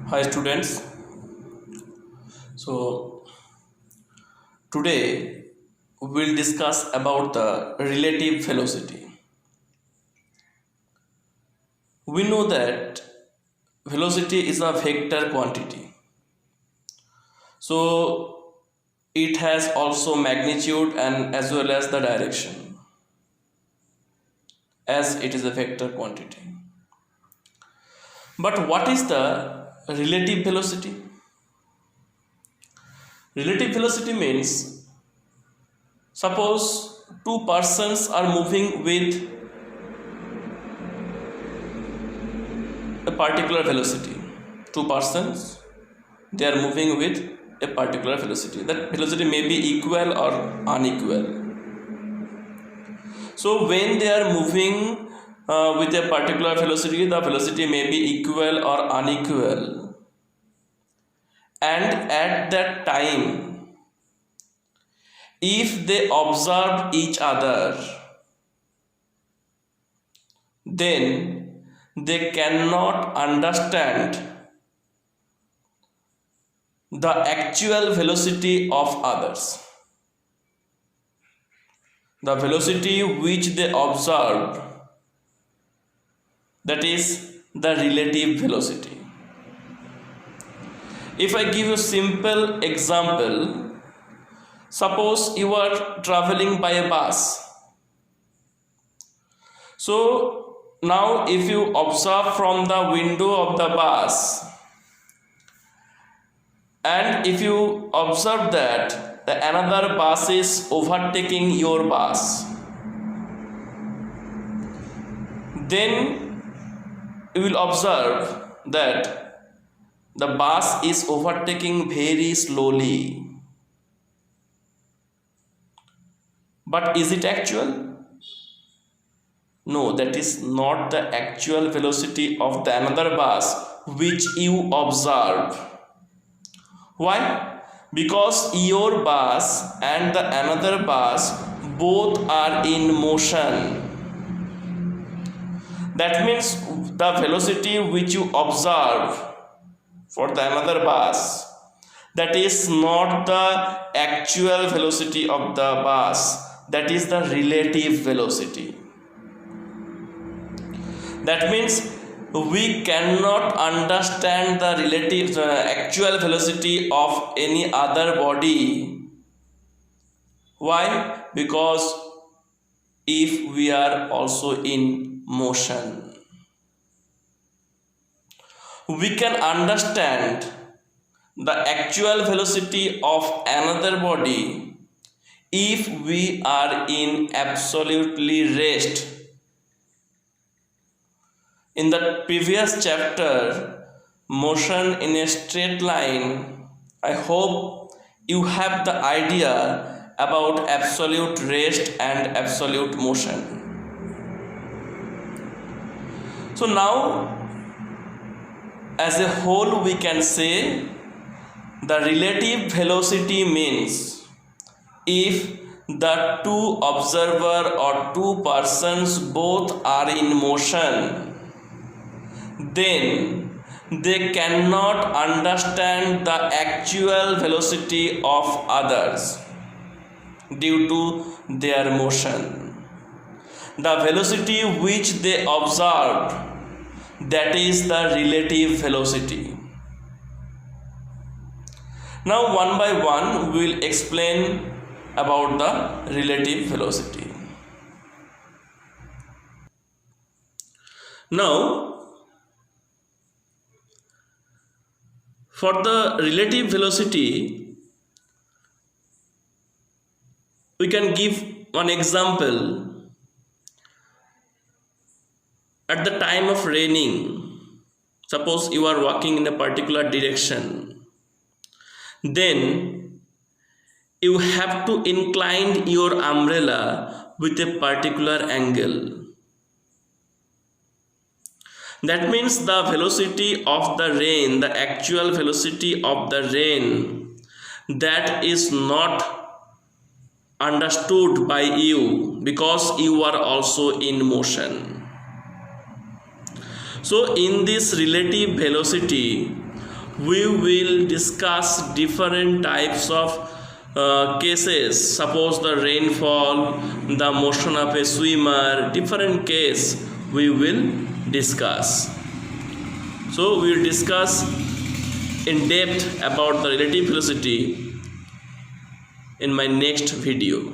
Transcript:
Hi students. So today we'll discuss about the relative velocity. We know that velocity is a vector quantity. So it has also magnitude and as well as the direction, as it is a vector quantity. But what is the relative velocity? Relative velocity means suppose two persons are moving with a particular velocity. Two persons, they are moving with a particular velocity. That velocity may be equal or unequal. So when they are moving with a particular velocity, the velocity may be equal or unequal. And at that time, if they observe each other, then they cannot understand the actual velocity of others. The velocity which they observed, that is the relative velocity. If I give you a simple example, suppose you are traveling by a bus. So now if you observe from the window of the bus, and if you observe that another bus is overtaking your bus, then you will observe that the bus is overtaking very slowly. But is it actual? No, that is not the actual velocity of the another bus which you observe. Why? Because your bus and the another bus both are in motion. That means the velocity which you observe for the another bus, that is not the actual velocity of the bus, that is the relative velocity. That means we cannot understand the actual velocity of any other body. Why? Because if we are also in motion, we can understand the actual velocity of another body if we are in absolutely rest. In the previous chapter, motion in a straight line, I hope you have the idea about absolute rest and absolute motion. So now, as a whole, we can say the relative velocity means if the two observer or two persons both are in motion, then they cannot understand the actual velocity of others due to their motion. The velocity which they observed, that is the relative velocity. Now one by one we will explain about the relative velocity. Now for the relative velocity, we can give one example. At the time of raining, suppose you are walking in a particular direction, then you have to incline your umbrella with a particular angle. That means the velocity of the rain, the actual velocity of the rain, that is not understood by you because you are also in motion. So in this relative velocity, we will discuss different types of cases. Suppose the rainfall, the motion of a swimmer, different case we will discuss. So we will discuss in depth about the relative velocity in my next video.